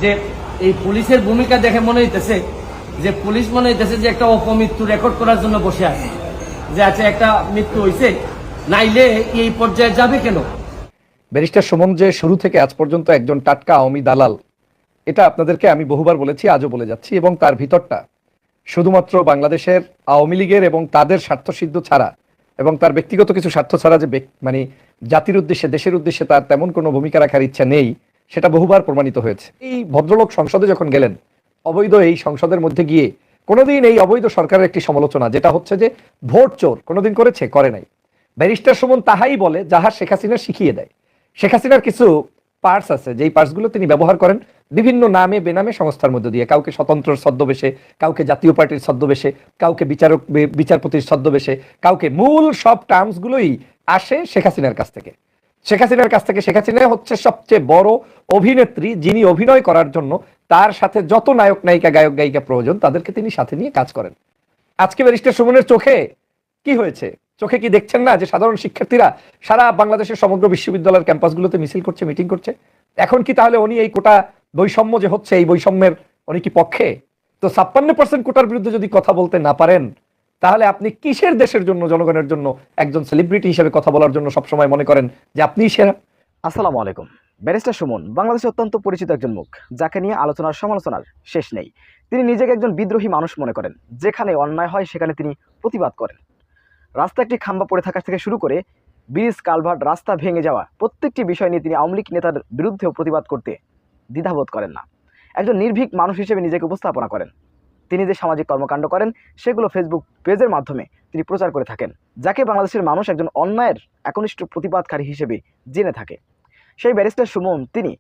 যে এই পুলিশের ভূমিকা দেখে মনে হইতেছে যে পুলিশ মনে হইতেছে যে একটা অপমৃত্যু রেকর্ড করার জন্য বসে আছে, যে আচ্ছা একটা মৃত্যু হয়েছে, নাইলে এই পর্যায়ে যাবে কেন। ব্যারিস্টার সুমন যে শুরু থেকে আজ পর্যন্ত একজন টাটকা আওয়ামী দালাল, এটা আপনাদেরকে আমি বহুবার বলেছি, আজও বলে যাচ্ছি। এবং তার ভিতরটা শুধুমাত্র বাংলাদেশের আওয়ামী লীগের এবং তাদের স্বার্থসিদ্ধ ছাড়া এবং তার ব্যক্তিগত কিছু স্বার্থ ছাড়া যে মানে জাতির উদ্দেশ্যে দেশের উদ্দেশ্যে তার তেমন কোনো ভূমিকা রাখার ইচ্ছা নেই, সেটা বহুবার প্রমাণিত হয়েছে। এই ভদ্রলোক সংসদে যখন গেলেন, অবৈধ এই সংসদের মধ্যে গিয়ে কোনোদিন এই অবৈধ সরকারের একটি সমালোচনা, যেটা হচ্ছে যে ভোট চোর, কোনোদিন করেছে? করে নাই। ব্যারিস্টার সুমন তাহাই বলে যাহা শেখ হাসিনা শিখিয়ে দেয়। শেখ হাসিনার কিছু পার্টস আছে, যেই পার্টসগুলো তিনি ব্যবহার করেন বিভিন্ন নামে বেনামে সংস্থার মধ্যে দিয়ে, কাউকে স্বতন্ত্র ছদ্মবেশে, কাউকে জাতীয় পার্টির ছদ্মবেশে, কাউকে বিচারপতির ছদ্মবেশে, কাউকে মূল সব টার্মসগুলোই আসে শেখ হাসিনার কাছ থেকে। শেখ হাসিনা হচ্ছে সবচেয়ে বড় অভিনেত্রী, যিনি অভিনয় করার জন্য তার সাথে যত নায়ক নায়িকা গায়ক গায়িকা প্রয়োজন তাদেরকে তিনি সাথে নিয়ে কাজ করেন। আজকে ব্যারিস্টার সুমনের চোখে কি হয়েছে? চোখে কি দেখছেন না যে সাধারণ শিক্ষার্থীরা সারা বাংলাদেশের সমগ্র বিশ্ববিদ্যালয়ের ক্যাম্পাসগুলোতে মিছিল করছে, মিটিং করছে? এখন কি তাহলে উনি এই কোটা বৈষম্য যে হচ্ছে, এই বৈষম্যের উনি কি পক্ষে? তো 56% কোটার বিরুদ্ধে যদি কথা বলতে না পারেন, তাহলে আপনি কিসের দেশের জন্য, জনগণের জন্য একজন সেলিব্রিটি হিসেবে কথা বলার জন্য সবসময় মনে করেন যে আপনিই সেরা? আসসালামু আলাইকুম। ব্যারিস্টার সুমন বাংলাদেশে অত্যন্ত পরিচিত একজন মুখ, যাকে নিয়ে আলোচনার সমালোচনার শেষ নেই। তিনি নিজেকে একজন বিদ্রোহী মানুষ মনে করেন। যেখানে অন্যায় হয় সেখানে তিনি প্রতিবাদ করেন। রাস্তা একটি খাম্বা পড়ে থাকা থেকে শুরু করে ব্রিজ, কালভার্ট, রাস্তা ভেঙে যাওয়া প্রত্যেকটি বিষয় নিয়ে তিনি আওয়ামী লীগ নেতার বিরুদ্ধেও প্রতিবাদ করতে দ্বিধাবোধ করেন না। একজন নির্ভীক মানুষ হিসেবে নিজেকে উপস্থাপনা করেন। তিনি যে সামাজিক কর্মকাণ্ড করেন সেগুলো ফেসবুক পেজের মাধ্যমে তিনি প্রচার করে থাকেন, যাকে বাংলাদেশের মানুষ একজন অন্যায়ের একনিষ্ঠ প্রতিবাদকারী হিসেবে জেনে থাকে। সেই ব্যারিস্টার সুমন তিনি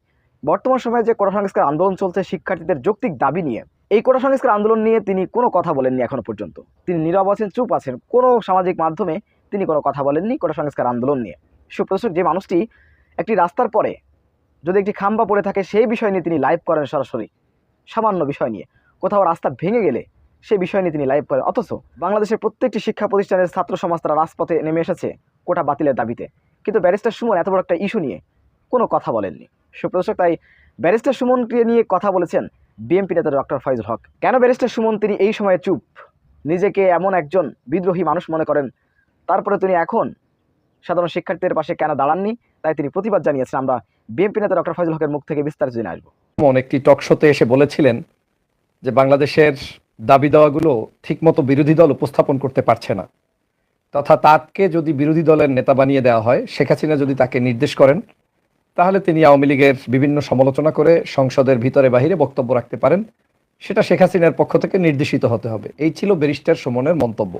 বর্তমান সময়ে যে কোটা সংস্কার আন্দোলন চলছে শিক্ষার্থীদের যৌক্তিক দাবি নিয়ে, এই কোটা সংস্কার আন্দোলন নিয়ে তিনি কোনো কথা বলেননি এখনো পর্যন্ত। তিনি নীরব আছেন, চুপ আছেন, কোনো সামাজিক মাধ্যমে তিনি কোনো কথা বলেননি কোটা সংস্কার আন্দোলন নিয়ে। সুপ্রদর্শক, যে মানুষটি একটি রাস্তার পরে যদি একটি খাম্বা পড়ে থাকে সেই বিষয় নিয়ে তিনি লাইভ করেন, সরাসরি সামান্য বিষয় নিয়ে, কোথাও রাস্তা ভেঙে গেলে সেই বিষয় নিয়ে তিনি লাইভ করেন, অথচ বাংলাদেশের প্রত্যেকটি শিক্ষা প্রতিষ্ঠানের ছাত্র সমাজ তারা রাজপথে নেমে এসেছে কোটা বাতিলের দাবিতে, কিন্তু ব্যারিস্টার সুমন এত বড় একটা ইস্যু নিয়ে কোনো কথা বলেননি। সুপ্রদর্শক, তাই ব্যারিস্টার সুমনকে নিয়ে কথা বলেছেন বিএনপি নেতা ডক্টর ফয়জুল হক। কেন ব্যারিস্টার সুমন তিনি এই সময়ে চুপ? নিজেকে এমন একজন বিদ্রোহী মানুষ মনে করেন, তারপরে তিনি এখন সাধারণ শিক্ষার্থীদের পাশে কেন দাঁড়াননি, তাই তিনি প্রতিবাদ জানিয়েছেন। আমরা বিএনপি নেতা ডক্টর ফয়জুল হকের মুখ থেকে বিস্তারিত জেনে আসবো। একটি টক শোতে এসে বলেছিলেন যে বাংলাদেশের দাবি দেওয়াগুলো ঠিকমতো বিরোধী দল উপস্থাপন করতে পারছে না, তথা তাকে যদি বিরোধী দলের নেতা বানিয়ে দেওয়া হয়, শেখ হাসিনা যদি তাকে নির্দেশ করেন, তাহলে তিনি আওয়ামী লীগের বিভিন্ন সমালোচনা করে সংসদের ভিতরে বাহিরে বক্তব্য রাখতে পারেন। সেটা শেখ হাসিনার পক্ষ থেকে নির্দেশিত হতে হবে। এই ছিল ব্যারিস্টার সুমনের মন্তব্য।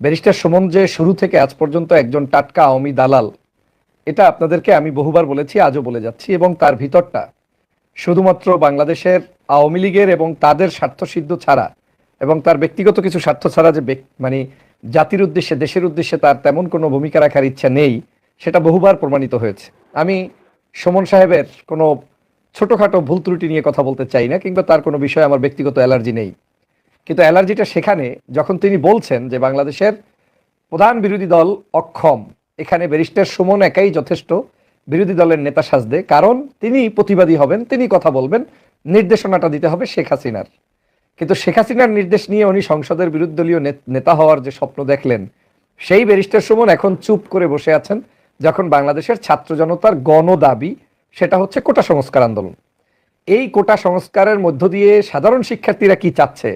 ব্যারিস্টার সুমন যে শুরু থেকে আজ পর্যন্ত একজন টাটকা আওয়ামী দালাল, এটা আপনাদেরকে আমি বহুবার বলেছি, আজও বলে যাচ্ছি। এবং তার ভিতরটা শুধুমাত্র বাংলাদেশের আওয়ামী লীগের এবং তাদের স্বার্থসিদ্ধ ছাড়া এবং তার ব্যক্তিগত কিছু স্বার্থ ছাড়া যে মানে জাতির উদ্দেশ্যে দেশের উদ্দেশ্যে তার তেমন কোনো ভূমিকা রাখার ইচ্ছা নেই, সেটা বহুবার প্রমাণিত হয়েছে। আমি সুমন সাহেবের কোনো ছোটোখাটো ভুল ত্রুটি নিয়ে কথা বলতে চাই না, কিংবা তার কোনো বিষয়ে আমার ব্যক্তিগত অ্যালার্জি নেই, কিন্তু অ্যালার্জিটা সেখানে যখন তিনি বলছেন যে বাংলাদেশের প্রধান বিরোধী দল অক্ষম, এখানে ব্যারিস্টার সুমন একাই যথেষ্ট বিরোধী দলের নেতা সাজতে, কারণ তিনি প্রতিবাদী হবেন, তিনি কথা বলবেন, নির্দেশনাটা দিতে হবে শেখ হাসিনার। কিন্তু শেখ হাসিনার নির্দেশ নিয়ে উনি সংসদের বিরোধীদলীয় নেতা হওয়ার যে স্বপ্ন দেখলেন, সেই ব্যারিস্টার সুমন এখন চুপ করে বসে আছেন, যখন বাংলাদেশের ছাত্র জনতার গণদাবি সেটা হচ্ছে কোটা সংস্কার আন্দোলন। এই কোটা সংস্কারের মধ্য দিয়ে সাধারণ শিক্ষার্থীরা কি চাচ্ছে,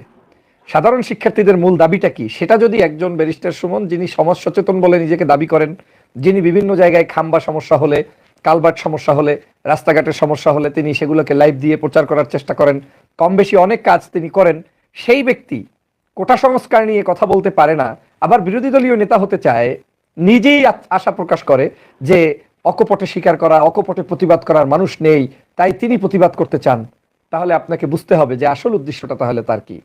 সাধারণ শিক্ষার্থীদের মূল দাবিটা কি, সেটা যদি একজন ব্যারিস্টার সুমন, যিনি সমাজ সচেতন বলে নিজেকে দাবি করেন, যিনি বিভিন্ন জায়গায় খাম্বা সমস্যা হলে, কালভার্ট সমস্যা হলে, রাস্তাঘাটের সমস্যা হলে তিনি সেগুলোকে লাইভ দিয়ে প্রচার করার চেষ্টা করেন, কম বেশি অনেক কাজ তিনি করেন, সেই ব্যক্তি কোটা সংস্কার নিয়ে কথা বলতে পারে না, আবার বিরোধী দলীয় নেতা হতে চায়, নিজেই আশা প্রকাশ করে যে অকপটে স্বীকার করা, অকপটে প্রতিবাদ করার মানুষ নেই, তাই তিনি প্রতিবাদ করতে চান, তাহলে আপনাকে বুঝতে হবে যে আসল উদ্দেশ্যটা তাহলে তার কি।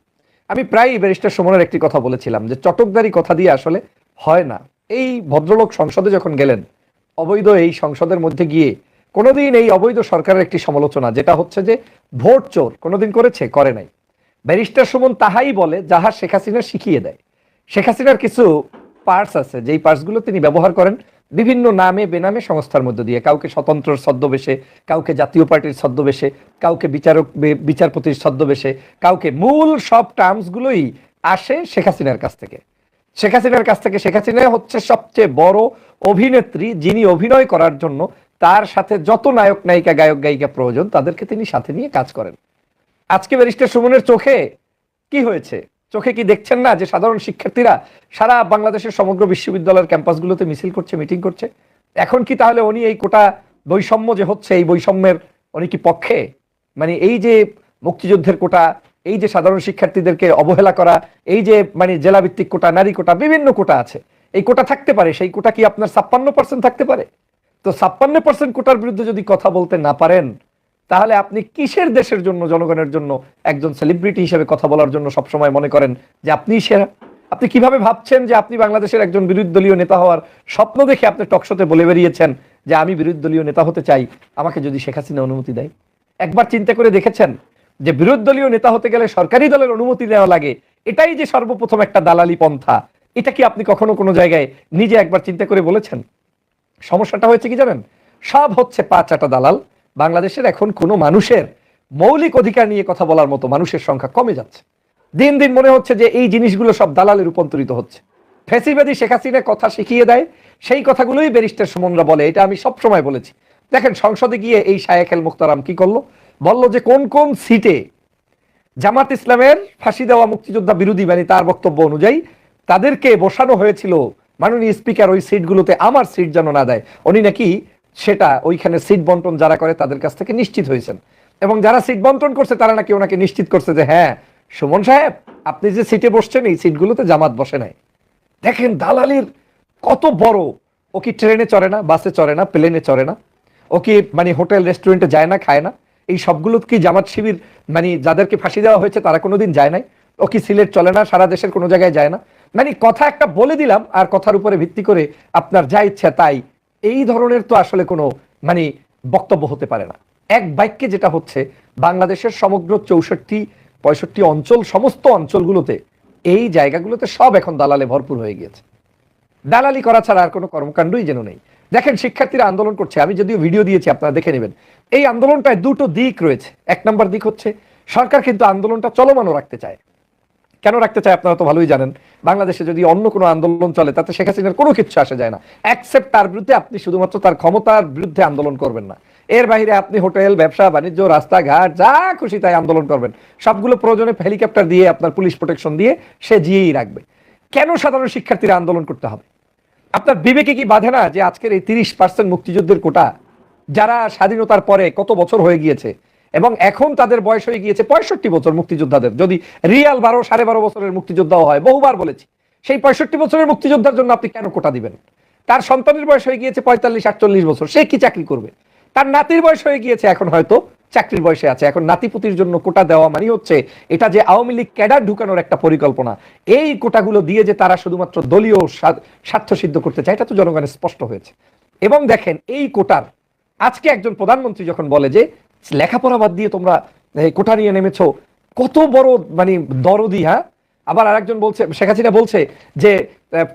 আমি প্রায় ব্যারিস্টার সুমনের একটি কথা বলেছিলাম যে চটকদারি কথা দিয়ে আসলে হয় না। এই ভদ্রলোক সংসদে যখন গেলেন, অবৈধ এই সংসদের মধ্যে গিয়ে কোনোদিন এই অবৈধ সরকারের একটি সমালোচনা, যেটা হচ্ছে যে ভোট চোর, কোনোদিন করেছে? করে নাই। ব্যারিস্টার সুমন তাহাই বলে যাহা শেখ হাসিনা শিখিয়ে দেয়। শেখ হাসিনার কিছু পার্টস আছে, যেই পার্টসগুলো তিনি ব্যবহার করেন বিভিন্ন নামে বেনামে সংস্থার মধ্য দিয়ে, কাউকে স্বতন্ত্র ছদ্মবেশে, কাউকে জাতীয় পার্টির ছদ্মবেশে, কাউকে বিচারপতির ছদ্মবেশে, কাউকে মূল সব টার্মসগুলোই আসে শেখ হাসিনার কাছ থেকে। শেখ হাসিনার কাছ থেকে শেখ হাসিনা হচ্ছে সবচেয়ে বড় অভিনেত্রী, যিনি অভিনয় করার জন্য তার সাথে যত নায়ক নায়িকা গায়ক গায়িকা প্রয়োজন তাদেরকে তিনি সাথে নিয়ে কাজ করেন। আজকে ব্যারিস্টার সুমনের চোখে কি হয়েছে? চোখে কি দেখছেন না যে সাধারণ শিক্ষার্থীরা সারা বাংলাদেশের সমগ্র বিশ্ববিদ্যালয়ের ক্যাম্পাসগুলোতে মিছিল করছে, মিটিং করছে? এখন কি তাহলে উনি এই কোটা বৈষম্য যে হচ্ছে, এই বৈষম্যের উনি কি পক্ষে? মানে এই যে মুক্তিযুদ্ধের কোটা, এই যে সাধারণ শিক্ষার্থীদেরকে অবহেলা করা, এই যে মানে জেলাভিত্তিক কোটা, নারী কোটা, বিভিন্ন কোটা আছে, এই কোটা থাকতে পারে, সেই কোটা কি আপনার 56% থাকতে পারে? তো 56% কোটার বিরুদ্ধে যদি কথা বলতে না পারেন, তাহলে আপনি কিসের দেশের জন্য, জনগণের জন্য একজন সেলিব্রিটি হিসেবে কথা বলার জন্য সবসময় মনে করেন যে আপনি সেরা? আপনি কিভাবে ভাবছেন যে আপনি বাংলাদেশের একজন বিরোধী দলীয় নেতা হওয়ার স্বপ্ন দেখে আপনি টকশোতে বলে বেরিয়েছেন যে আমি বিরোধী দলীয় নেতা হতে চাই, আমাকে যদি শেখ হাসিনা অনুমতি দেয়? একবার চিন্তা করে দেখেছেন যে বিরোধী দলীয় নেতা হতে গেলে সরকারি দলের অনুমতি নেওয়া লাগে? এটাই যে সর্বপ্রথম একটা দালালি পন্থা, এটা কি আপনি কখনো কোনো জায়গায় নিজে একবার চিন্তা করে বলেছেন? সমস্যাটা হয়েছে কি জানেন? সব হচ্ছে পা চাটা দালাল। বাংলাদেশের এখন কোনো মানুষের মৌলিক অধিকার নিয়ে কথা বলার মতো মানুষের সংখ্যা কমে যাচ্ছে। দিন দিন মনে হচ্ছে যে এই জিনিসগুলো সব দালালে রূপান্তরিত হচ্ছে। ফ্যাসিবাদী শেখ হাসিনা কথা শিখিয়ে দেয়, সেই কথাগুলোই ব্যারিস্টার সুমনরা বলে। এটা আমি সব সময় বলেছি। দেখেন, সংসদে গিয়ে এই শায়েখ আল মুখতারাম কি করলো? বলল যে কোন কোন সিটে জামাত ইসলামের ফাঁসি দেওয়া মুক্তিযোদ্ধা বিরোধী, মানে তার বক্তব্য অনুযায়ী তাদেরকে বসানো হয়েছিল, মাননীয় স্পিকার ওই সিটগুলোতে আমার সিট যেন না দেয়। উনি নাকি সেটা ওইখানে সিট বন্টন যারা করে তাদের কাছ থেকে নিশ্চিত হয়েছেন, এবং যারা সিট বন্টন করছে তারা নাকি ওনাকে নিশ্চিত করছে যে হ্যাঁ সুমন সাহেব, আপনি যে সিটে বসছেন এই সিটগুলোতে জামাত বসে নাই। দেখেন দালালির কত বড়! ও কি ট্রেনে চড়ে না, বাসে চড়ে না, প্লেনে চড়ে না? ও কি মানে হোটেল রেস্টুরেন্টে যায় না, খায় না? এই সবগুলো কি জামাত শিবির, মানে যাদেরকে ফাঁসি দেওয়া হয়েছে তারা কোনোদিন যায় নাই? ও কি সিলেট চলে না, সারা দেশের কোনো জায়গায় যায় না? মানে কথা একটা বলে দিলাম আর কথার উপরে ভিত্তি করে আপনার যা ইচ্ছা তাই, এই ধরনের তো আসলে কোনো মানে বক্তব্য হতে পারে না। এক বাক্যে যেটা হচ্ছে, বাংলাদেশের সমগ্র 64-65 অঞ্চল, সমস্ত অঞ্চলগুলোতে এই জায়গাগুলোতে সব এখন দালালে ভরপুর হয়ে গিয়েছে। দালালি করা ছাড়া আর কোনো কর্মকাণ্ডই যেন নেই। দেখেন, শিক্ষার্থীরা আন্দোলন করছে, আমি যদিও ভিডিও দিয়েছি, আপনারা দেখে নেবেন। এই আন্দোলনটায় দুটো দিক রয়েছে। এক নম্বর দিক হচ্ছে সরকার কিন্তু আন্দোলনটা চলমানও রাখতে চায়। কেন রাখতে চায় আপনারা তো ভালোই জানেন। বাংলাদেশে যদি অন্য কোনো আন্দোলন চলে তাতে শেখ হাসিনার কোনো কিছু আসে যায় না, অ্যাকসেপ্ট তার বিরুদ্ধে আপনি শুধুমাত্র তার ক্ষমতার বিরুদ্ধে আন্দোলন করবেন না। এর বাইরে আপনি হোটেল, ব্যবসা বাণিজ্য, রাস্তাঘাট যা খুশি তাই আন্দোলন করবেন, সবগুলো প্রয়োজনে হেলিকপ্টার দিয়ে, আপনার পুলিশ প্রোটেকশন দিয়ে সে জিয়েই রাখবে। কেন সাধারণ শিক্ষার্থীরা আন্দোলন করতে হবে? আপনার বিবেকে কি বাধে না যে আজকের এই 30% মুক্তিযুদ্ধের কোটা, যারা স্বাধীনতার পরে কত বছর হয়ে গিয়েছে এবং এখন তাদের বয়স হয়ে গিয়েছে 65 বছর মুক্তিযোদ্ধাদের, যদি রিয়াল 12-12.5 বছরের মুক্তিযোদ্ধাও হয়, বহুবার বলেছি, সেই 65 বছরের মুক্তিযোদ্ধার জন্য আপনি কেন কোটা দিবেন? তার সন্তানের বয়স হয়ে গিয়েছে 45-48 বছর, সে কি চাকরি করবে? তার নাতির বয়স হয়ে গিয়েছে, এখন হয়তো চাকরির বয়সে আছে। এখন নাতিপুতির জন্য কোটা দেওয়া মানে হচ্ছে এটা যে আওয়ামী লীগ ক্যাডার ঢুকানোর একটা পরিকল্পনা। এই কোটাগুলো দিয়ে যে তারা শুধুমাত্র দলীয় স্বার্থ সিদ্ধ করতে চায়, এটা তো জনগণের স্পষ্ট হয়েছে। এবং দেখেন, এই কোটার আজকে একজন প্রধানমন্ত্রী যখন বলে যে লেখাপড়া বাদ দিয়ে তোমরা কোটা নিয়ে নেমেছো, কত বড় মানে দরদি! হ্যাঁ, আবার আরেকজন বলছে, শেখ হাসিনা বলছে যে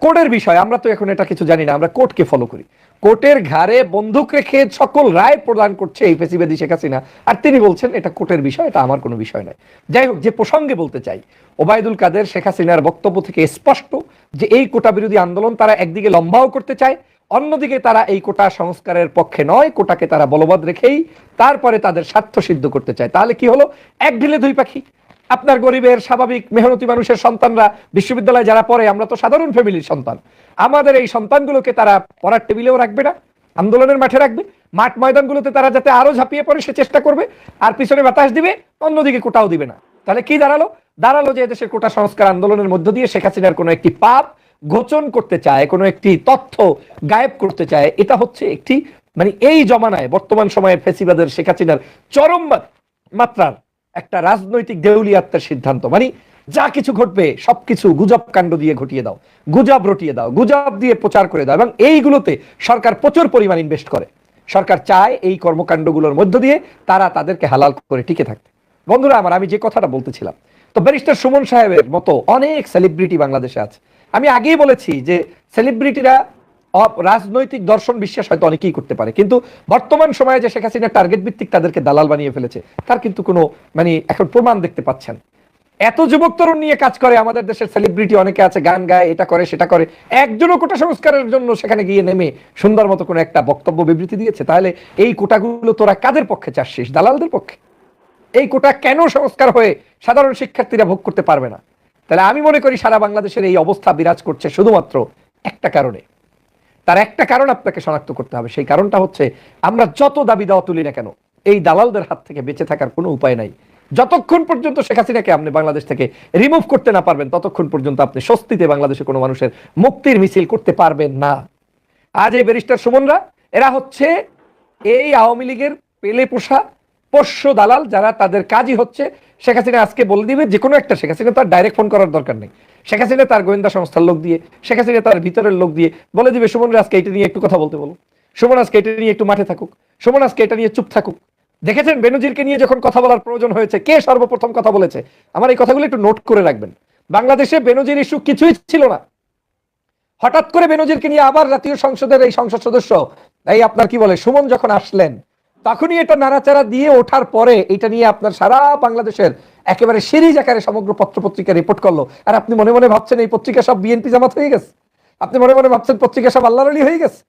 কোর্টের বিষয় আমরা তো এখন এটা কিছু জানি না, আমরা কোর্টকে ফলো করি। কোর্টের ঘাড়ে বন্দুক রেখে সকল রায় প্রদান করছে এই ফ্যাসিবাদী শেখ হাসিনা, আর তিনি বলছেন এটা কোর্টের বিষয়, এটা আমার কোনো বিষয় নয়। যাই হোক, যে প্রসঙ্গে বলতে চাই, ওবায়দুল কাদের শেখ হাসিনার বক্তব্য থেকে স্পষ্ট যে এই কোটা বিরোধী আন্দোলন তারা একদিকে লম্বাও করতে চায়, অন্যদিকে তারা এই কোটা সংস্কারের পক্ষে নয়, কোটাকে তারা বলবৎ রেখেই তারপরে তাদের স্বার্থ সিদ্ধ করতে চায়। তাহলে কি হলো? এক ঢিলে দুই পাখি। আপনার গরিবের, স্বাভাবিক মেহনতি মানুষের সন্তানরা বিশ্ববিদ্যালয়ে যারা পড়ে, আমরা তো সাধারণ ফ্যামিলির সন্তান, আমাদের এই সন্তানগুলোকে তারা পড়ার টেবিলেও রাখবে না, আন্দোলনের মাঠে রাখবে। মাঠ ময়দানগুলোতে তারা যাতে আরো ঝাঁপিয়ে পড়ে সে চেষ্টা করবে, আর পিছনে বাতাস দিবে, অন্যদিকে কোটাও দিবে না। তাহলে কি দাঁড়ালো? দাঁড়ালো যে দেশের কোটা সংস্কার আন্দোলনের মধ্য দিয়ে শেখ হাসিনার কোনো একটি পাপ ঘোচন করতে চায়, কোনো একটি তথ্য গায়েব করতে চায়। এটা হচ্ছে একটি মানে এই জমানায় বর্তমান সময়ে ফ্যাসিবাদের শেখ হাসিনার চরম মাত্রার একটা রাজনৈতিক দেউলিয়াত্মার সিদ্ধান্ত। মানে যা কিছু ঘটবে সবকিছু গুজব কাণ্ড দিয়ে ঘটিয়ে দাও, গুজব রটিয়ে দাও, গুজব দিয়ে প্রচার করে দাও, এবং এইগুলোতে সরকার প্রচুর পরিমাণ ইনভেস্ট করে। সরকার চায় এই কর্মকাণ্ডগুলোর মধ্য দিয়ে তারা তাদেরকে হালাল করে টিকে থাকতে। বন্ধুরা আমার, আমি যে কথাটা বলতেছিলাম, তো ব্যারিস্টার সুমন সাহেবের মতো অনেক সেলিব্রিটি বাংলাদেশে আছে। আমি আগেই বলেছি যে সেলিব্রিটিরা রাজনৈতিক দর্শন বিশ্বাস হয়তো অনেকেই করতে পারে, কিন্তু বর্তমান সময়ে যে শেখ হাসিনা টার্গেট ভিত্তিক তাদেরকে দালাল বানিয়ে ফেলেছে তার কিন্তু কোনো এখন প্রমাণ দেখতে পাচ্ছেন। এত যুবক তরুণ নিয়ে কাজ করে, আমাদের দেশের সেলিব্রিটি অনেকে আছে, গান গায়, এটা করে সেটা করে, একজনও কোটা সংস্কারের জন্য সেখানে গিয়ে নেমে সুন্দর মতো কোনো একটা বক্তব্য বিবৃতি দিয়েছে? তাহলে এই কোটাগুলো তোরা কাদের পক্ষে চাচ্ছিস? দালালদের পক্ষে। এই কোটা কেন সংস্কার হয়ে সাধারণ শিক্ষার্থীরা ভোগ করতে পারবে না? তাহলে আমি মনে করি সারা বাংলাদেশের এই অবস্থা বিরাজ করছে শুধুমাত্র একটা কারণে। তার একটা কারণ আপনাকে শনাক্ত করতে হবে, সেই কারণটা হচ্ছে আমরা যত দাবি দেওয়া তুলি না কেন, এই দালালদের হাত থেকে বেঁচে থাকার কোনো উপায় নাই। যতক্ষণ পর্যন্ত শেখ হাসিনাকে আপনি বাংলাদেশ থেকে রিমুভ করতে না পারবেন, ততক্ষণ পর্যন্ত আপনি স্বস্তিতে বাংলাদেশে কোনো মানুষের মুক্তির মিছিল করতে পারবেন না। আজ এই ব্যারিস্টার সুমনরা, এরা হচ্ছে এই আওয়ামী লীগের পেলে পোষা পোষ্য দালাল, যারা তাদের কাজই হচ্ছে শেখ হাসিনা আজকে বলে দিবে যে কোনো একটা, শেখ হাসিনা তার ডাইরেক্ট ফোন করার দরকার নেই, শেখ হাসিনা তার গোয়েন্দা সংস্থার লোক দিয়ে, শেখ হাসিনা তার ভিতরের লোক দিয়ে বলে দিবে সুমনরা আজকে এটা নিয়ে একটু কথা বলতে বলো, সুমন আজকে এটা নিয়ে একটু মাঠে থাকুক, সুমন আজকে এটা নিয়ে চুপ থাকুক। দেখেছেন বেনজিরকে নিয়ে যখন কথা বলার প্রয়োজন হয়েছে কে সর্বপ্রথম কথা বলেছে? আমার এই কথাগুলো একটু নোট করে রাখবেন। বাংলাদেশে বেনজির ইস্যু কিছুই ছিল না, হঠাৎ করে বেনজিরকে নিয়ে আবার জাতীয় সংসদের এই সংসদ সদস্য এই আপনার কি বলে সুমন যখন আসলেন, তখনই এটা নাড়াচাড়া দিয়ে ওঠার পরে এটা নিয়ে আপনার সারা বাংলাদেশের একেবারে সিরিজ আকারে সমগ্র পত্র পত্রিকা রিপোর্ট করলো। আর আপনি মনে মনে ভাবছেন এই পত্রিকা সব বিএনপি জামাত হয়ে গেছে? আপনি মনে মনে ভাবছেন পত্রিকা সব আল্লাহর ওলি হয়ে গেছে?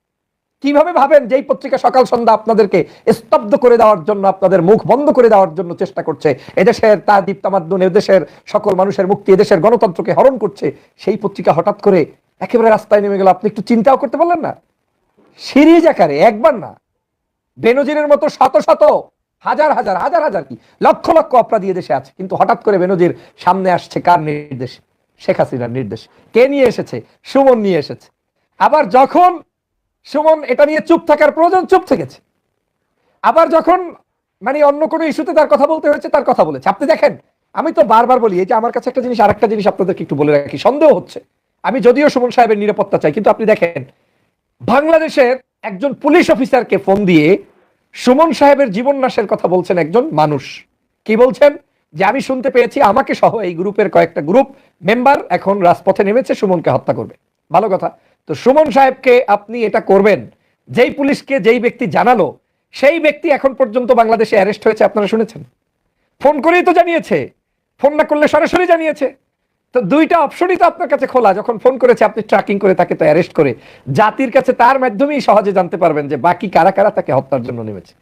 কিভাবে ভাবেন যে এই পত্রিকা সকাল সন্ধ্যা আপনাদেরকে স্তব্ধ করে দেওয়ার জন্য, আপনাদের মুখ বন্ধ করে দেওয়ার জন্য চেষ্টা করছে, এদেশের তাদিব তামাদ্দুন, এদেশের সকল মানুষের মুক্তি, এদেশের গণতন্ত্রকে হরণ করছে, সেই পত্রিকা হঠাৎ করে একেবারে রাস্তায় নেমে গেল? আপনি একটু চিন্তাও করতে পারলেন না? সিরিজ আকারে একবার না, বেনজিরের মতো শত শত হাজার হাজার হাজার হাজার কি লক্ষ লক্ষ অপরাধী দেশে আছে, কিন্তু হঠাৎ করে বেনজির সামনে আসছে কার নির্দেশে? শেখ হাসিনার নির্দেশ। কে নিয়ে এসেছে? সুমন নিয়ে এসেছে। আবার যখন সুমন এটা নিয়ে চুপ থাকার প্রয়োজন চুপ থেকেছে, আবার যখন অন্য কোনো ইস্যুতে তার কথা বলতে হয়েছে তার কথা বলেছে। আপনি দেখেন, আমি তো বারবার বলি এই যে আমার কাছে একটা জিনিস, আরেকটা জিনিস আপনাদেরকে একটু বলে রাখি, সন্দেহ হচ্ছে, আমি যদিও সুমন সাহেবের নিরাপত্তা চাই, কিন্তু আপনি দেখেন বাংলাদেশের একজন পুলিশ অফিসারকে ফোন দিয়ে সুমন সাহেবের জীবন নাশের কথা বলছেন একজন মানুষ। কি বলছেন? যে আমি শুনতে পেয়েছি আমাকে সহ এই গ্রুপের কয়েকটা গ্রুপ মেম্বার এখন রাজপথে নেমেছে সুমনকে হত্যা করবে। ভালো কথা, তো সুমন সাহেবকে আপনি এটা করবেন, যেই পুলিশকে যেই ব্যক্তি জানালো সেই ব্যক্তি এখন পর্যন্ত বাংলাদেশে অ্যারেস্ট হয়েছে আপনারা শুনেছেন? ফোন করেই তো জানিয়েছে, ফোন না করলে সরাসরি জানিয়েছে। তো দুইটা অপশনই তো আপনার কাছে খোলা, যখন ফোন করেছে আপনি ট্র্যাকিং করে তাকে তো অ্যারেস্ট করে জাতির কাছে তার মাধ্যমেই সহজে জানতে পারবেন যে বাকি কারা কারা তাকে হত্যার জন্য নেমেছে।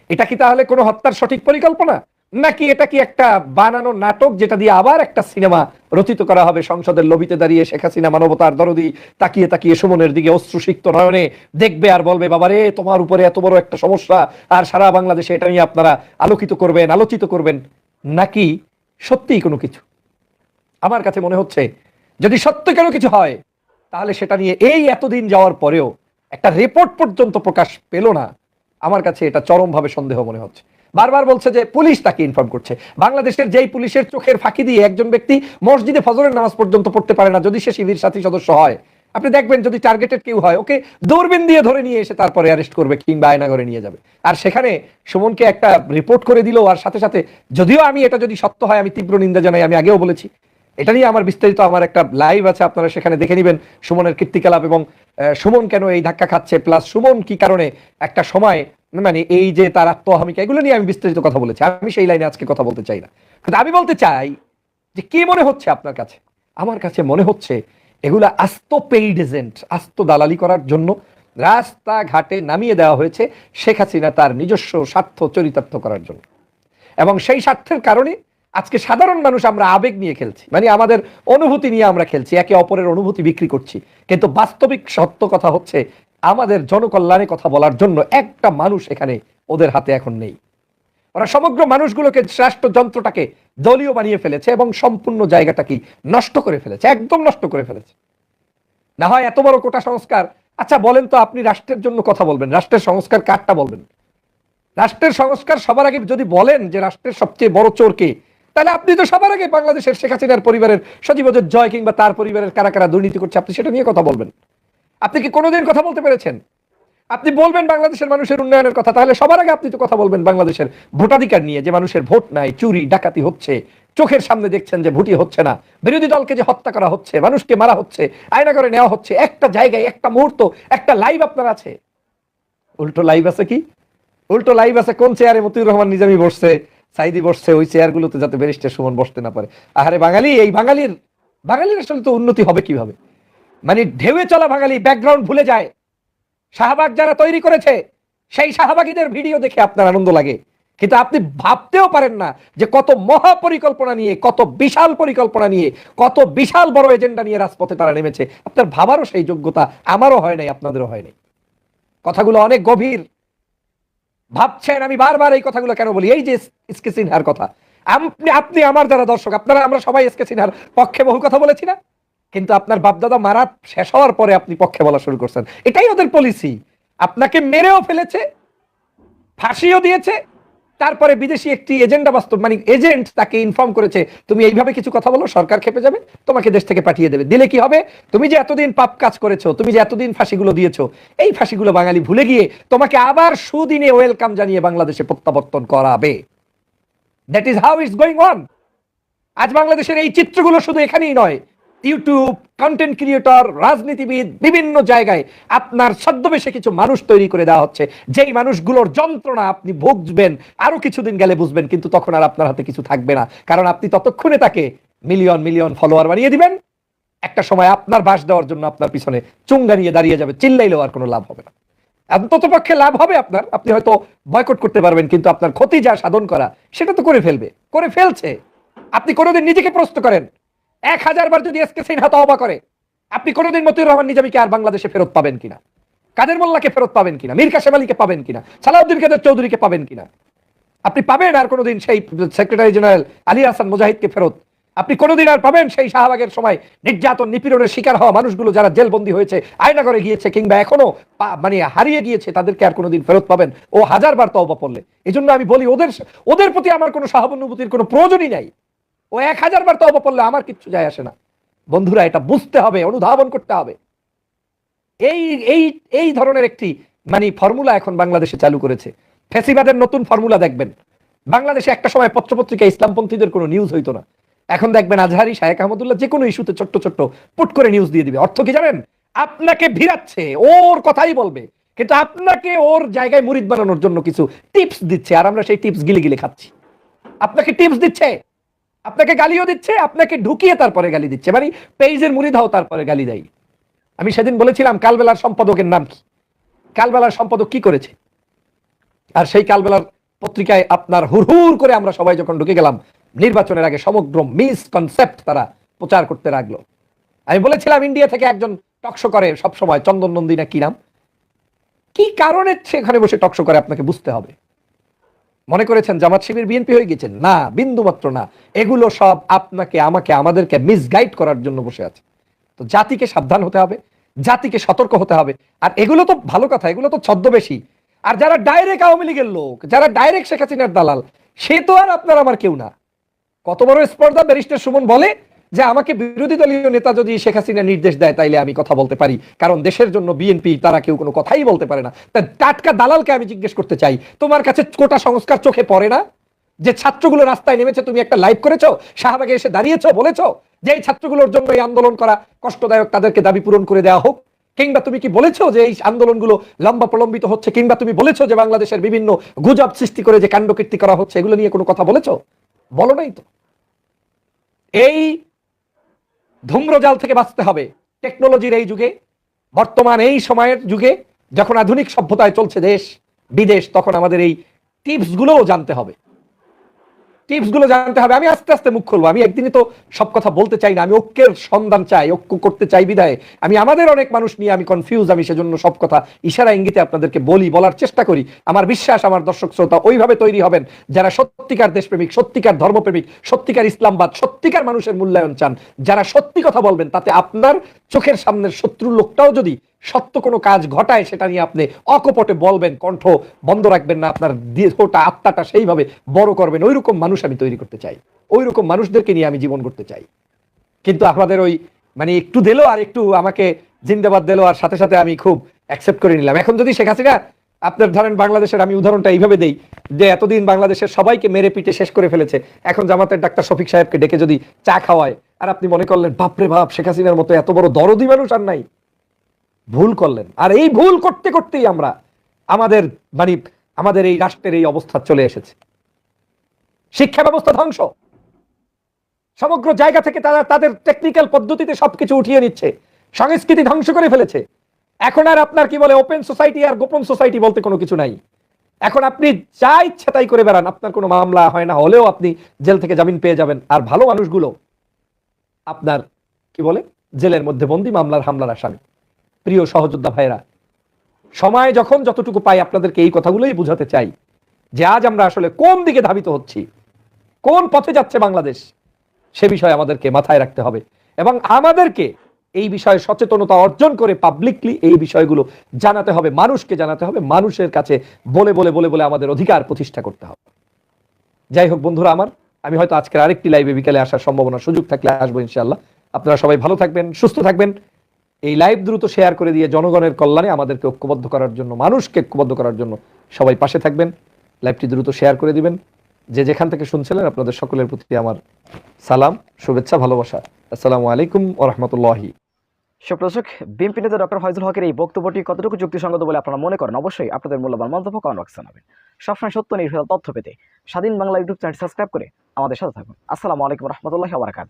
এটা কি তাহলে কোনো হত্যার সঠিক পরিকল্পনা, নাকি এটা কি একটা বানানো নাটক যেটা দিয়ে আবার একটা সিনেমা রচিত করা হবে? সংসদের লবিতে দাঁড়িয়ে শেখ হাসিনা মানবতার দরদি তাকিয়ে তাকিয়ে সুমনের দিকে অশ্রুসিক্ত নয়নে দেখবে আর বলবে বাবারে তোমার উপরে এত বড় একটা সমস্যা, আর সারা বাংলাদেশে এটা নিয়ে আপনারা আলোকিত করবেন, আলোচিত করবেন, নাকি সত্যিই কোনো কিছু? আমার কাছে মনে হচ্ছে যদি সত্যিকারও কিছু হয় তাহলে সেটা নিয়ে এই এতদিন যাওয়ার পরেও একটা রিপোর্ট পর্যন্ত প্রকাশ পেল না। আমার কাছে এটা চরমভাবে সন্দেহ মনে হচ্ছে। বারবার বলছে যে পুলিশ তাকে ইনফর্ম করছে। বাংলাদেশের যেই পুলিশের চোখের ফাঁকি দিয়ে একজন ব্যক্তি মসজিদে ফজরের নামাজ পর্যন্ত পড়তে পারে না, যদি সে শিবির সাথী সদস্য হয়, আপনি দেখবেন যদি টার্গেটেড কেউ হয় ওকে দূরবীন দিয়ে ধরে নিয়ে এসে তারপরে অ্যারেস্ট করবে কিংবা আয়নাঘরে নিয়ে যাবে। আর সেখানে সুমনকে একটা রিপোর্ট করে দিল, আর সাথে সাথে, যদিও আমি এটা যদি সত্য হয় আমি তীব্র নিন্দা জানাই, আমি আগেও বলেছি এটা নিয়ে আমার বিস্তারিত আমার একটা লাইভ আছে, আপনারা সেখানে দেখে নেবেন সুমনের কীর্তিকলাপ এবং সুমন কেন এই ধাক্কা খাচ্ছে, প্লাস সুমন কি কারণে একটা সময় এই যে তার আত্মহামিকা, এগুলো নিয়ে আমি বিস্তারিত কথা বলেছি। আমি সেই লাইনে আজকে কথা বলতে চাই না, কিন্তু আমি বলতে চাই যে কি মনে হচ্ছে আপনার কাছে? আমার কাছে মনে হচ্ছে এগুলা আস্ত পেইড এজেন্ট, আস্ত দালালি করার জন্য রাস্তাঘাটে নামিয়ে দেওয়া হয়েছে শেখ হাসিনা তার নিজস্ব স্বার্থ চরিতার্থ করার জন্য। এবং সেই স্বার্থের কারণে আজকে সাধারণ মানুষ আমরা আবেগ নিয়ে খেলছি, আমাদের অনুভূতি নিয়ে আমরা খেলছি, একে অপরের অনুভূতি বিক্রি করছি। কিন্তু বাস্তবিক সত্য কথা হচ্ছে আমাদের জনকল্যাণে কথা বলার জন্য একটা মানুষ এখানে ওদের হাতে এখন নেই। ওরা সমগ্র মানুষগুলোকে শ্রেষ্ঠ যন্ত্রটাকে দলীয় বানিয়ে ফেলেছে এবং সম্পূর্ণ জায়গাটাকে নষ্ট করে ফেলেছে, একদম নষ্ট করে ফেলেছে। না হয় এত বড় কোটা সংস্কার, আচ্ছা বলেন তো আপনি রাষ্ট্রের জন্য কথা বলবেন, রাষ্ট্রের সংস্কার কারটা বলবেন? রাষ্ট্রের সংস্কার সবার আগে যদি বলেন যে রাষ্ট্রের সবচেয়ে বড় চোর কে, তাহলে আপনি তো সবার আগে বাংলাদেশের শেখ হাসিনার পরিবারের সজীব জয় কিংবা তার পরিবারের কারা কারা দুর্নীতি করছে আপনি সেটা নিয়ে কথা বলবেন। আপনি কি কোনোদিন কথা বলতে পেরেছেন? আপনি বলবেন বাংলাদেশের মানুষের উন্নয়নের কথা, তাহলে সবার আগে আপনি তো কথা বলবেন বাংলাদেশের ভোটাধিকার নিয়ে, যে মানুষের ভোট নাই, চুরি ডাকাতি হচ্ছে, চোখের সামনে দেখছেন যে ভোটই হচ্ছে না, বিরোধী দলকে যে হত্যা করা হচ্ছে, মানুষকে মারা হচ্ছে, আয়না করে নেওয়া হচ্ছে, একটা জায়গায় একটা মুহূর্ত একটা লাইভ আপনার আছে। উল্টো লাইভ আছে কি? উল্টো লাইভ আছে কোন চেয়ারে মতিউর রহমান নিজামী বসছে, সাইদি বসছে, ওই চেয়ারগুলোতে যাতে ব্যারিস্টার সুমন বসতে না পারে। আহারে বাঙালি, এই বাঙালির আসলে তো উন্নতি হবে কিভাবে? মানে ঢেউয়ে চলা বাঙালি ব্যাকগ্রাউন্ড ভুলে যায়। শাহবাগ যারা তৈরি করেছে সেই শাহবাগীদের ভিডিও দেখে আপনার আনন্দ লাগে, কিন্তু আপনি ভাবতেও পারেন না যে কত মহা পরিকল্পনা নিয়ে, কত বিশাল পরিকল্পনা নিয়ে, কত বিশাল বড় এজেন্ডা নিয়ে রাজপথে তারা নেমেছে। আপনার ভাবারও সেই যোগ্যতা আমারও হয় নাই, আপনাদেরও হয় নাই। কথাগুলো অনেক গভীর। ভাবছেন আমি বারবার এই কথাগুলো কেন বলি? এই যে এসকে সিনহার কথা, আপনি আমার যারা দর্শক, আপনারা আমরা সবাই এসকে সিনহার পক্ষে বহু কথা বলেছি না? কিন্তু আপনার বাপদাদা মারা শেষ হওয়ার পরে আপনি পক্ষে বলা শুরু করছেন। এটাই ওদের পলিসি। আপনাকে মেরেও ফেলেছে, ফাঁসিও দিয়েছে, তারপরে বিদেশি একটি এজেন্ডা বাস্তব মানে এজেন্ট তাকে ইনফর্ম করেছে তুমি এইভাবে কিছু কথা বলো, সরকার খেপে যাবে, তোমাকে দেশ থেকে পাঠিয়ে দেবে। দিলে কি হবে? তুমি যে এতদিন পাপ কাজ করেছো, তুমি যে এতদিন ফাঁসিগুলো দিয়েছো, এই ফাঁসিগুলো বাঙালি ভুলে গিয়ে তোমাকে আবার সুদিনে ওয়েলকাম জানিয়ে বাংলাদেশে প্রত্যাবর্তন করাবে। That is how it's going on. আজ বাংলাদেশের এই চিত্রগুলো শুধু এখানেই নয়, ইউটিউব, কন্টেন্ট ক্রিয়েটর, রাজনীতিবিদ, বিভিন্ন জায়গায় আপনার ছদ্মবেশে কিছু মানুষ তৈরি করে দেওয়া হচ্ছে, যেই মানুষগুলোর যন্ত্রণা আপনি ভুগবেন, আরো কিছুদিন গেলে বুঝবেন, কিন্তু তখন আর আপনার হাতে কিছু থাকবে না, কারণ আপনি ততক্ষণে তাকে মিলিয়ন মিলিয়ন ফলোয়ার বানিয়ে দিবেন। একটা সময় আপনার বাস দেওয়ার জন্য আপনার পিছনে চুঙ্গা নিয়ে দাঁড়িয়ে যাবে, চিল্লাইলেও আর কোনো লাভ হবে না। অন্ততপক্ষে লাভ হবে আপনার, আপনি হয়তো বয়কট করতে পারবেন, কিন্তু আপনার ক্ষতি যা সাধন করা সেটা তো করে ফেলবে, করে ফেলছে। আপনি কোনোদিন নিজেকে প্রশ্ন করেন, 1000 বার যদি এসকে সিনহা তওবা করে, আপনি কোনোদিন মতিউর রহমান নিজামীকে আর বাংলাদেশে ফেরত পাবেন কিনা? কাদের মোল্লাকে ফেরত পাবেন কিনা? মীর কাসেম আলীকে পাবেন কিনা? সালাউদ্দিন কাদের চৌধুরীকে পাবেন কিনা? আপনি পাবেন আর কোনোদিন সেই সেক্রেটারি জেনারেল আলী হাসান মুজাহিদকে ফেরত? আপনি কোনোদিন আর পাবেন সেই শাহবাগের সময় নির্যাতন নিপীড়নের শিকার হওয়া মানুষগুলো যারা জেলবন্দী হয়েছে, আয়না করে গিয়েছে, কিংবা এখনো মানে হারিয়ে গিয়েছে, তাদেরকে আর কোনোদিন ফেরত পাবেন ও 1000 বার তওবা পড়লে? এই জন্য আমি বলি ওদের প্রতি আমার কোনো সহানুভূতির কোনো প্রয়োজনই নাই। ও 1000 বার তওবা পড়লে আমার কিচ্ছু যায় আসে না। বন্ধুরা, এটা বুঝতে হবে, অনুধাবন করতে হবে। এই এই এই ধরনের একটি মানে ফর্মুলা এখন বাংলাদেশে চালু করেছে। ফ্যাসিবাদের নতুন ফর্মুলা দেখবেন। বাংলাদেশে একটা সময় পত্রপত্রিকা ইসলামপন্থীদের কোনো নিউজ হইতো না, এখন দেখবেন আজহারি, শায়েখ আহমদুল্লাহ যে কোনো ইস্যুতে ছোট্ট ছোট্ট পুট করে নিউজ দিয়ে দিবে। অর্থ কি জানেন? আপনাকে ভিড়াচ্ছে, ওর কথাই বলবে, কিন্তু আপনাকে ওর জায়গায় মুরিদ বানানোর জন্য কিছু টিপস দিচ্ছে, আর আমরা সেই টিপস গিলে গিলে খাচ্ছি। আপনাকে টিপস দিচ্ছে, আপনাকে গালিও দিচ্ছে, আপনাকে ঢুকিয়ে তারপরে গালি দিচ্ছে, মানে পেজের মুরিদ হও তারপরে গালি দেয়। আমি সেদিন বলেছিলাম কালবেলার সম্পাদকের নাম কি, কালবেলার সম্পাদক কি করেছে। আর সেই কালবেলার পত্রিকায় আপনার হুড়হুড় করে আমরা সবাই যখন ঢুকে গেলাম, নির্বাচনের আগে সমগ্র মিসকনসেপ্ট তারা প্রচার করতে লাগলো। আমি বলেছিলাম ইন্ডিয়া থেকে একজন টকশো করে সবসময়, চন্দন নন্দী না কি নাম, কি কারণে সেখানে বসে টকশো করে আপনাকে বুঝতে হবে। মনে করেছেন জামাত শিবির বিএনপি হয়ে গেছেন? না, বিন্দু মাত্র না। এগুলো সব আপনাকে, আমাকে, আমাদেরকে মিসগাইড করার জন্য বসে আছে। তো জাতিকে সাবধান হতে হবে, জাতিকে সতর্ক হতে হবে। আর এগুলো তো ভালো কথা, এগুলো তো ছদ্মবেশী। আর যারা ডাইরেক্ট আওয়ামী লীগের লোক, যারা ডাইরেক্ট শেখ হাসিনার দালাল, সে তো আর আপনার আমার কেউ না। কত বড় স্পর্ধা! ব্যারিস্টার সুমন বলে যে আমাকে বিরোধী দলীয় নেতা যদি শেখ হাসিনা নির্দেশ দেয় তাইলে আমি কথা বলতে পারি, কারণ দেশের জন্য বিএনপি তারা কেউ কোনো কথাই বলতে পারে না। তা টাটকা দালালকে আমি জিজ্ঞেস করতে চাই, তোমার কাছে কোটা সংস্কার চোখে পড়ে না? যে ছাত্রগুলো রাস্তায় নেমেছে, তুমি একটা লাইভ করেছো, শাহবাগে এসে দাঁড়িয়েছো, বলেছো যে এই ছাত্রগুলোর জন্য এই আন্দোলন করা কষ্টদায়ক, তাদেরকে দাবি পূরণ করে দেওয়া হোক? কিংবা তুমি কি বলেছো যে এই আন্দোলনগুলো লম্বা প্রলম্বিত হচ্ছে? কিংবা তুমি বলেছো যে বাংলাদেশের বিভিন্ন গুজব সৃষ্টি করে যে কাণ্ডকীর্তি করা হচ্ছে, এগুলো নিয়ে কোনো কথা বলেছো? বলো নাই তো। এই ধূম্রজাল থেকে বাঁচতে হবে টেকনোলজির এই যুগে, বর্তমান এই সময়ের যুগে, যখন আধুনিক সভ্যতায় চলছে দেশ বিদেশ, তখন আমাদের এই টিপস গুলোও জানতে হবে, টিপস গুলো জানতে হবে। আমি আস্তে আস্তে মুখ খুলবো, আমি একদিনই তো সব কথা বলতে চাই না। আমি ঐক্যের সন্ধান চাই, ঐক্য করতে চাই বিধায় আমি আমাদের অনেক মানুষ নিয়ে আমি কনফিউজ। আমি সেজন্য সব কথা ইশারা ইঙ্গিতে আপনাদেরকে বলার চেষ্টা করি। আমার বিশ্বাস আমার দর্শক শ্রোতা ওইভাবে তৈরি হবেন যারা সত্যিকার দেশপ্রেমিক, সত্যিকার ধর্মপ্রেমিক, সত্যিকার ইসলামবাদ, সত্যিকার মানুষের মূল্যায়ন চান, যারা সত্যি কথা বলবেন, তাতে আপনার চোখের সামনের শত্রুর লোকটাও যদি সত্য কোনো কাজ ঘটায় সেটা নিয়ে আপনি অকপটে বলবেন, কণ্ঠ বন্ধ রাখবেন না, আপনার দেহটা আত্মাটা সেইভাবে বড় করবেন। ওইরকম মানুষ আমি তৈরি করতে চাই, ওইরকম মানুষদেরকে নিয়ে আমি জীবন করতে চাই। কিন্তু আমাদের ওই মানে একটু দিলো আর একটু আমাকে জিন্দাবাদ দিলো, আর সাথে সাথে আমি খুব অ্যাকসেপ্ট করে নিলাম। এখন যদি শেখ হাসিনা আপনার ধরেন বাংলাদেশের, আমি উদাহরণটা এইভাবে দেই, যে এতদিন বাংলাদেশের সবাইকে মেরে পিটে শেষ করে ফেলেছে, এখন জামাতের ডাক্তার শফিক সাহেবকে ডেকে যদি চা খাওয়ায়, আর আপনি মনে করলেন বাপরে বাপ, শেখ হাসিনার মতো এত বড় দরদি মানুষ আর নাই। ভুল করলেন। আর এই ভুল করতে করতেই আমরা আমাদের এই রাষ্ট্রের এই অবস্থা চলে এসেছে। শিক্ষা ব্যবস্থা ধ্বংস, সমগ্র জায়গা থেকে তারা তাদের টেকনিক্যাল পদ্ধতিতে সবকিছু উঠিয়ে নিচ্ছে, সংস্কৃতি ধ্বংস করে ফেলেছে। এখন আর আপনার কি বলে ওপেন সোসাইটি আর গোপন সোসাইটি বলতে কোনো কিছু নাই। এখন আপনি যা ইচ্ছা তাই করে বেড়ান, আপনার কোনো মামলা হয় না হলেও আপনি জেল থেকে জামিন পেয়ে যাবেন। আর ভালো মানুষগুলো আপনার কি বলে জেলের মধ্যে বন্দী, মামলার হামলার আসামি। প্রিয় সহযোদ্ধা ভাইরা, সময় যখন যতটুকু পাই আপনাদেরকে এই কথাগুলোই বুঝাতে চাই যে আজ আমরা আসলে কোন দিকে ধাবিত হচ্ছি, কোন পথে যাচ্ছে বাংলাদেশ, সে বিষয়ে আমাদেরকে মাথায় রাখতে হবে এবং আমাদেরকে এই বিষয়ে সচেতনতা অর্জন করে পাবলিকলি এই বিষয়গুলো জানাতে হবে, মানুষকে জানাতে হবে, মানুষের কাছে বলে বলে বলে বলে আমাদের অধিকার প্রতিষ্ঠা করতে হবে। যাই হোক বন্ধুরা আমার, আমি হয়তো আজকের আরেকটি লাইভে বিকেলে আসার সম্ভাবনা সুযোগ থাকলে আসবো ইনশাআল্লাহ। আপনারা সবাই ভালো থাকবেন, সুস্থ থাকবেন। এই লাইভ দ্রুত শেয়ার করে দিয়ে জনগণের কল্যাণে আমাদেরকে ঐক্যবদ্ধ করার জন্য, মানুষকে ঐক্যবদ্ধ করার জন্য সবাই পাশে থাকবেন। লাইভটি দ্রুত শেয়ার করে দিবেন। যে যেখান থেকে শুনছিলেন আপনাদের সকলের প্রতি আমার সালাম, শুভেচ্ছা, ভালোবাসা। আসসালামু আলাইকুম ওয়া রাহমাতুল্লাহি। সুপ্রদর্শক, বিএনপি নেতা ডক্টর ফয়জুল হকের এই বক্তব্যটি কতটুকু যুক্তিসঙ্গত বলে আপনারা মনে করেন, অবশ্যই আপনাদের মূল্যবান মন্তব্য কমেন্ট বক্সে জানাবেন। সবসময় সত্য নির্ভেজাল তথ্য পেতে স্বাধীন বাংলা ইউটিউব চ্যানেল সাবস্ক্রাইব করে আমাদের সাথে থাকুন। আসসালামু আলাইকুম ওয়া রাহমাতুল্লাহি ওয়া বারাকাতুহু।